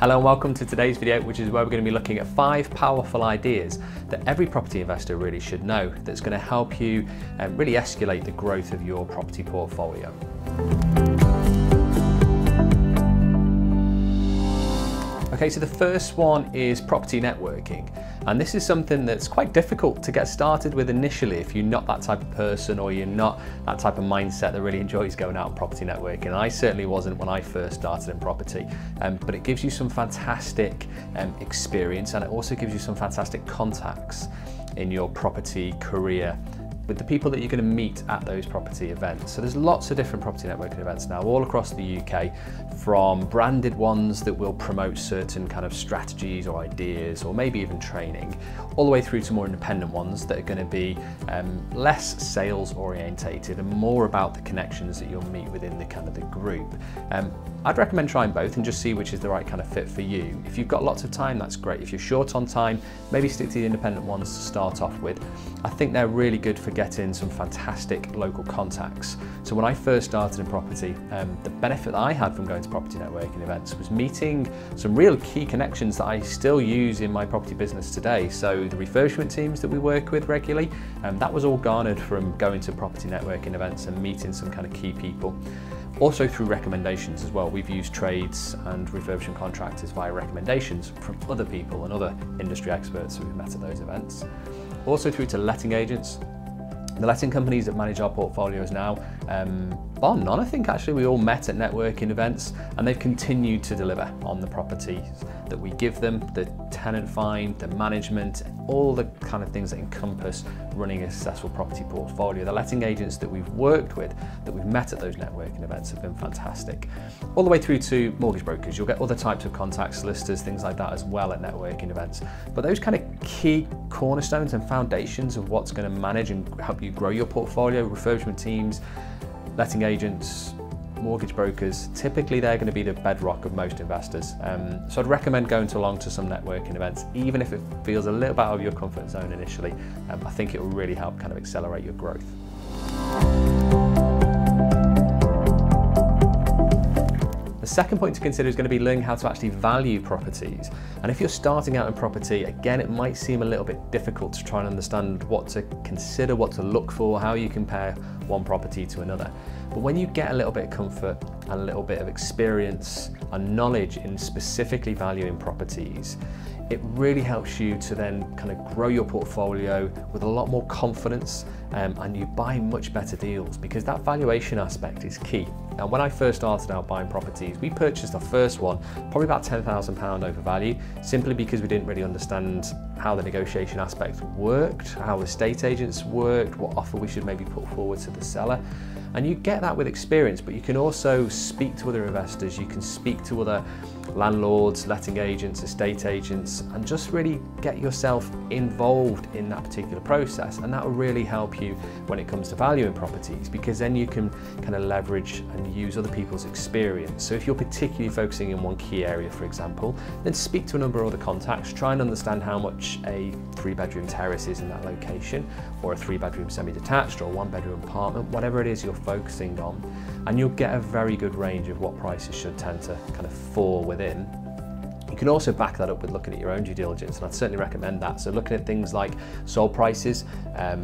Hello and welcome to today's video, which is where we're going to be looking at 5 powerful ideas that every property investor really should know that's going to help you really escalate the growth of your property portfolio. Okay, so the first one is property networking. And this is something that's quite difficult to get started with initially if you're not that type of person or you're not that type of mindset that really enjoys going out and property networking. And I certainly wasn't when I first started in property, but it gives you some fantastic experience, and it also gives you some fantastic contacts in your property career with the people that you're going to meet at those property events. So there's lots of different property networking events now all across the UK, from branded ones that will promote certain kind of strategies or ideas or maybe even training, all the way through to more independent ones that are going to be less sales orientated and more about the connections that you'll meet within the kind of the group. I'd recommend trying both and just see which is the right kind of fit for you. If you've got lots of time, that's great. If you're short on time, maybe stick to the independent ones to start off with. I think they're really good for getting some fantastic local contacts. So when I first started in property, the benefit that I had from going to property networking events was meeting some real key connections that I still use in my property business today. So the refurbishment teams that we work with regularly, that was all garnered from going to property networking events and meeting some kind of key people. Also through recommendations as well. We've used trades and refurbishment contractors via recommendations from other people and other industry experts who we've met at those events. Also through to letting agents. The letting companies that manage our portfolios now, bar none, I think actually we all met at networking events, and they've continued to deliver on the properties that we give them, the tenant find, the management, all the kind of things that encompass running a successful property portfolio. The letting agents that we've worked with, that we've met at those networking events, have been fantastic. All the way through to mortgage brokers. You'll get other types of contacts, solicitors, things like that as well at networking events. But those kind of key cornerstones and foundations of what's going to manage and help you grow your portfolio, refurbishment teams, letting agents, mortgage brokers, typically they're going to be the bedrock of most investors. So I'd recommend going along to some networking events, even if it feels a little bit out of your comfort zone initially. I think it will really help kind of accelerate your growth. The second point to consider is going to be learning how to actually value properties. And if you're starting out in property, again, it might seem a little bit difficult to try and understand what to consider, what to look for, how you compare one property to another. But when you get a little bit of comfort and a little bit of experience and knowledge in specifically valuing properties, it really helps you to then kind of grow your portfolio with a lot more confidence, and you buy much better deals because that valuation aspect is key. Now, when I first started out buying properties, we purchased our first one probably about £10,000 over value, simply because we didn't really understand how the negotiation aspect worked, how estate agents worked, what offer we should maybe put forward to the seller. And you get that with experience, but you can also speak to other investors, you can speak to other landlords, letting agents, estate agents, and just really get yourself involved in that particular process. And that will really help you when it comes to valuing properties, because then you can kind of leverage and use other people's experience. So if you're particularly focusing in one key area, for example, then speak to a number of other contacts, try and understand how much a 3-bedroom terrace is in that location, or a 3-bedroom semi-detached, or a 1-bedroom apartment, whatever it is you're focusing on, and you'll get a very good range of what prices should tend to kind of fall within. You can also back that up with looking at your own due diligence, and I'd certainly recommend that. So looking at things like sold prices,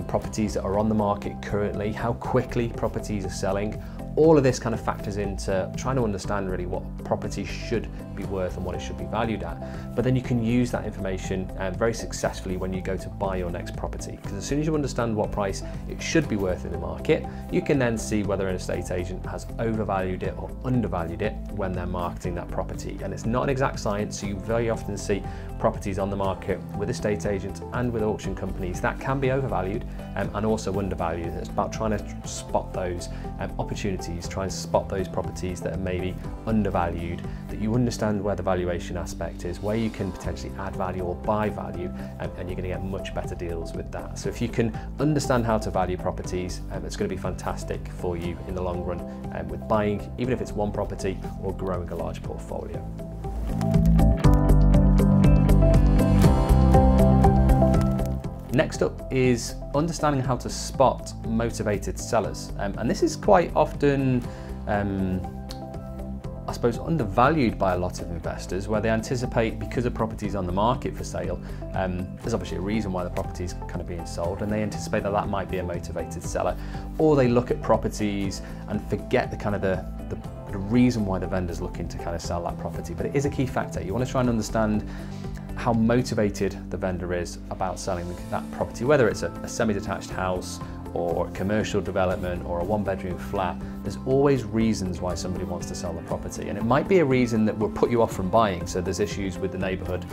properties that are on the market currently, how quickly properties are selling, all of this kind of factors into trying to understand really what property should be worth and what it should be valued at. But then you can use that information very successfully when you go to buy your next property, because as soon as you understand what price it should be worth in the market, you can then see whether an estate agent has overvalued it or undervalued it when they're marketing that property. And it's not an exact science, so you very often see properties on the market with estate agents and with auction companies that can be overvalued and also undervalued. It's about trying to spot those opportunities, try and spot those properties that are maybe undervalued, that you understand where the valuation aspect is, where you can potentially add value or buy value, and you're going to get much better deals with that. So if you can understand how to value properties, it's going to be fantastic for you in the long run with buying, even if it's one property, or growing a large portfolio. Next up is understanding how to spot motivated sellers. And this is quite often, I suppose, undervalued by a lot of investors, where they anticipate, because a property is on the market for sale, there's obviously a reason why the property is kind of being sold, and they anticipate that that might be a motivated seller. Or they look at properties and forget the kind of the reason why the vendor's looking to kind of sell that property. But it is a key factor. You want to try and understand how motivated the vendor is about selling that property, whether it's a semi-detached house or a commercial development or a one-bedroom flat. There's always reasons why somebody wants to sell the property, and it might be a reason that will put you off from buying. So there's issues with the neighbourhood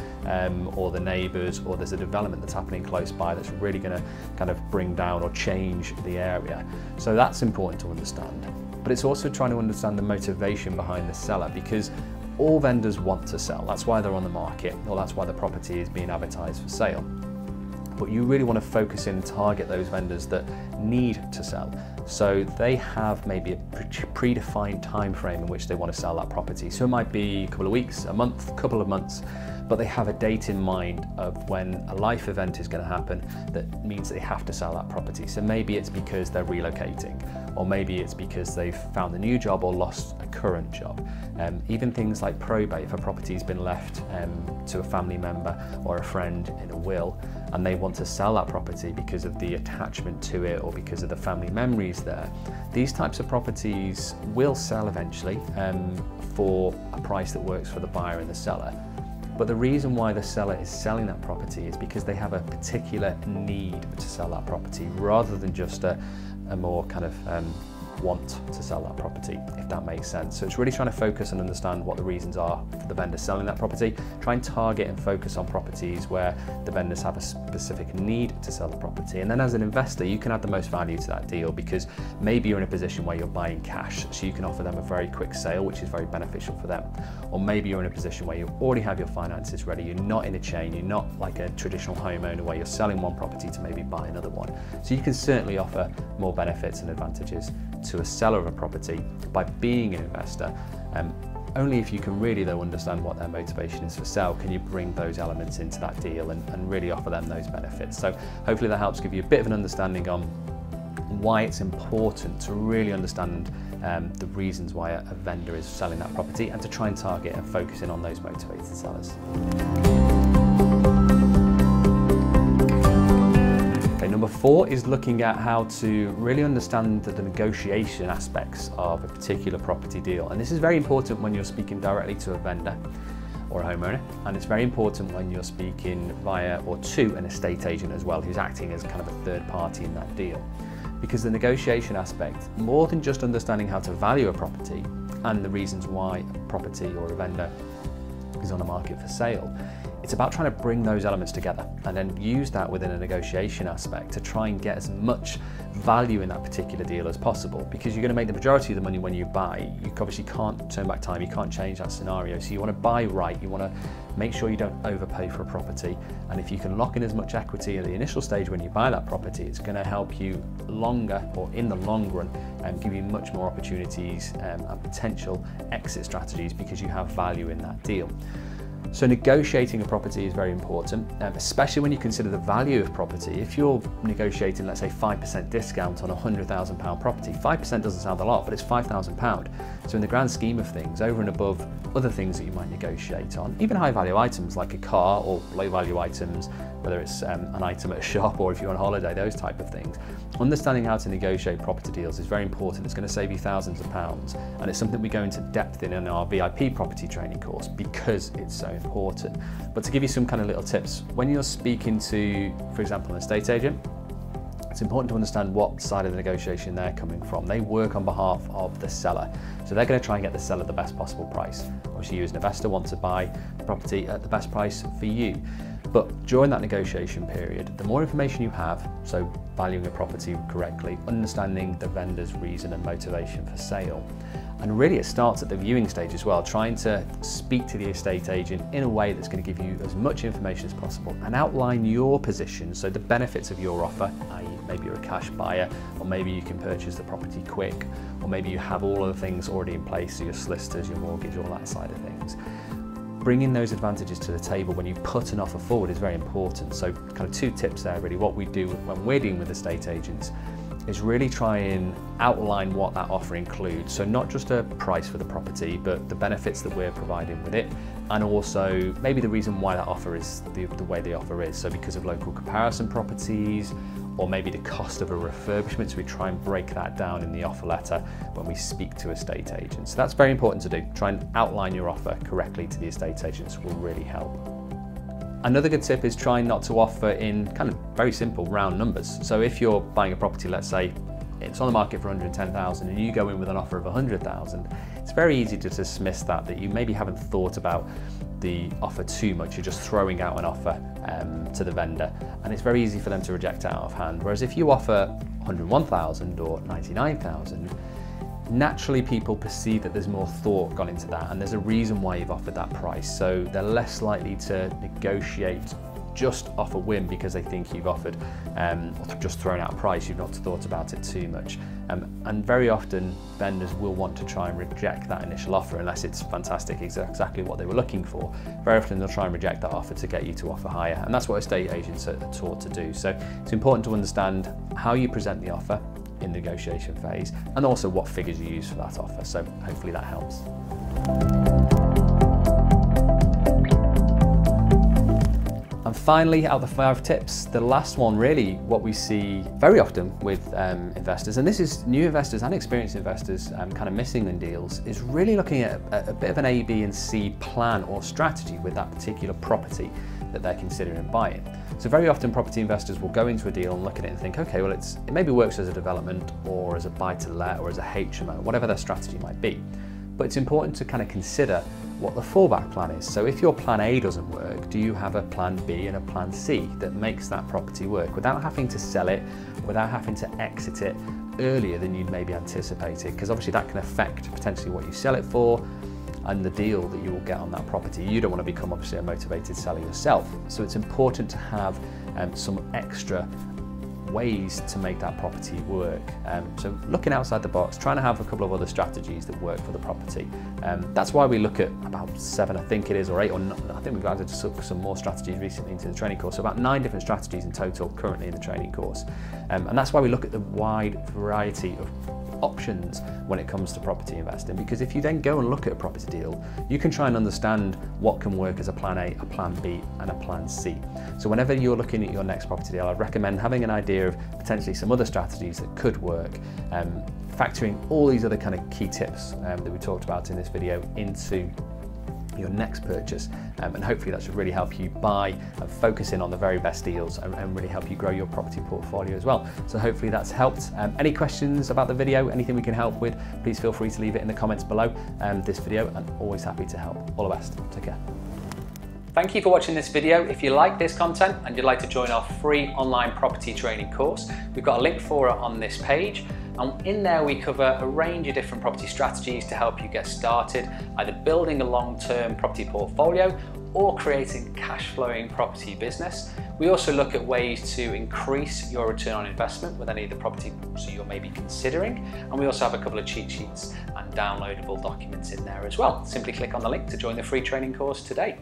or the neighbours, or there's a development that's happening close by that's really going to kind of bring down or change the area. So that's important to understand. But it's also trying to understand the motivation behind the seller, because all vendors want to sell. That's why they're on the market, or that's why the property is being advertised for sale. But you really want to focus in and target those vendors that need to sell. So they have maybe a predefined time frame in which they want to sell that property. So it might be a couple of weeks, a month, a couple of months, but they have a date in mind of when a life event is going to happen that means they have to sell that property. So maybe it's because they're relocating, or maybe it's because they've found a new job or lost a current job. Even things like probate, if a property's been left to a family member or a friend in a will, and they want to sell that property because of the attachment to it or because of the family memories there. These types of properties will sell eventually for a price that works for the buyer and the seller. But the reason why the seller is selling that property is because they have a particular need to sell that property, rather than just a more kind of want to sell that property, if that makes sense. So it's really trying to focus and understand what the reasons are for the vendor selling that property. Try and target and focus on properties where the vendors have a specific need to sell the property. And then as an investor, you can add the most value to that deal, because maybe you're in a position where you're buying cash, so you can offer them a very quick sale, which is very beneficial for them. Or maybe you're in a position where you already have your finances ready, you're not in a chain, you're not like a traditional homeowner where you're selling one property to maybe buy another one. So you can certainly offer more benefits and advantages to a seller of a property by being an investor. Only if you can really though understand what their motivation is for sale can you bring those elements into that deal and really offer them those benefits. So hopefully that helps give you a bit of an understanding on why it's important to really understand the reasons why a vendor is selling that property, and to try and target and focus in on those motivated sellers. Number 4 is looking at how to really understand the negotiation aspects of a particular property deal. And this is very important when you're speaking directly to a vendor or a homeowner, and it's very important when you're speaking via or to an estate agent as well, who's acting as kind of a third party in that deal. Because the negotiation aspect, more than just understanding how to value a property and the reasons why a property or a vendor is on the market for sale, it's about trying to bring those elements together and then use that within a negotiation aspect to try and get as much value in that particular deal as possible, because you're going to make the majority of the money when you buy. You obviously can't turn back time, you can't change that scenario, so you want to buy right, you want to make sure you don't overpay for a property, and if you can lock in as much equity at the initial stage when you buy that property, it's going to help you longer, or in the long run, and give you much more opportunities and potential exit strategies, because you have value in that deal. So negotiating a property is very important, especially when you consider the value of property. If you're negotiating, let's say, 5% discount on a £100,000 property, 5% doesn't sound a lot, but it's £5,000. So in the grand scheme of things, over and above other things that you might negotiate on, even high value items like a car, or low value items, whether it's an item at a shop or if you're on holiday, those type of things. Understanding how to negotiate property deals is very important. It's going to save you thousands of pounds, and it's something we go into depth in our VIP property training course, because it's so important. But to give you some kind of little tips, when you're speaking to, for example, an estate agent, it's important to understand what side of the negotiation they're coming from. They work on behalf of the seller, so they're going to try and get the seller the best possible price. Obviously, you as an investor want to buy the property at the best price for you. But during that negotiation period, the more information you have, so valuing a property correctly, understanding the vendor's reason and motivation for sale, and really it starts at the viewing stage as well, trying to speak to the estate agent in a way that's going to give you as much information as possible and outline your position, so the benefits of your offer, i.e. maybe you're a cash buyer, or maybe you can purchase the property quick, or maybe you have all of the things already in place, so your solicitors, your mortgage, all that side of things. Bringing those advantages to the table when you put an offer forward is very important. So kind of 2 tips there really. What we do when we're dealing with estate agents is really try and outline what that offer includes. So not just a price for the property, but the benefits that we're providing with it, and also maybe the reason why that offer is the way the offer is. So because of local comparison properties, or maybe the cost of a refurbishment. So we try and break that down in the offer letter when we speak to estate agents. So that's very important to do. Try and outline your offer correctly to the estate agents will really help. Another good tip is trying not to offer in kind of very simple round numbers. So if you're buying a property, let's say it's on the market for 110,000 and you go in with an offer of 100,000, it's very easy to dismiss that you maybe haven't thought about the offer too much. You're just throwing out an offer to the vendor, and it's very easy for them to reject it out of hand. Whereas if you offer 101,000 or 99,000, naturally people perceive that there's more thought gone into that, and there's a reason why you've offered that price. So they're less likely to negotiate just off a whim because they think you've offered or just thrown out a price, you've not thought about it too much. And very often vendors will want to try and reject that initial offer unless it's fantastic, exactly what they were looking for. Very often they'll try and reject that offer to get you to offer higher, and that's what estate agents are taught to do. So it's important to understand how you present the offer in the negotiation phase, and also what figures you use for that offer. So hopefully that helps. And finally, out of the 5 tips, the last one, really what we see very often with investors, and this is new investors and experienced investors kind of missing in deals, is really looking at a bit of an A, B and C plan or strategy with that particular property that they're considering buying. So very often property investors will go into a deal and look at it and think, okay, well it maybe works as a development or as a buy-to-let or as a HMO, whatever their strategy might be. But it's important to kind of consider what the fallback plan is. So if your plan A doesn't work, do you have a plan B and a plan C that makes that property work without having to sell it, without having to exit it earlier than you'd maybe anticipated? Because obviously that can affect potentially what you sell it for and the deal that you will get on that property. You don't want to become obviously a motivated seller yourself. So it's important to have some extra ways to make that property work. So looking outside the box, trying to have a couple of other strategies that work for the property. That's why we look at about 7, I think it is, or 8, or 9, I think we've added some more strategies recently into the training course. So about 9 different strategies in total currently in the training course. And that's why we look at the wide variety of options when it comes to property investing, because if you then go and look at a property deal, you can try and understand what can work as a plan A, a plan B and a plan C. So whenever you're looking at your next property deal, I'd recommend having an idea of potentially some other strategies that could work, factoring all these other kind of key tips that we talked about in this video into your next purchase, and hopefully that should really help you buy and focus in on the very best deals and really help you grow your property portfolio as well. So hopefully that's helped. Any questions about the video, anything we can help with, please feel free to leave it in the comments below this video, and always happy to help. All the best, take care. Thank you for watching this video. If you like this content and you'd like to join our free online property training course, we've got a link for it on this page. And in there we cover a range of different property strategies to help you get started, either building a long-term property portfolio or creating a cash-flowing property business. We also look at ways to increase your return on investment with any of the properties you're maybe considering. And we also have a couple of cheat sheets and downloadable documents in there as well. Simply click on the link to join the free training course today.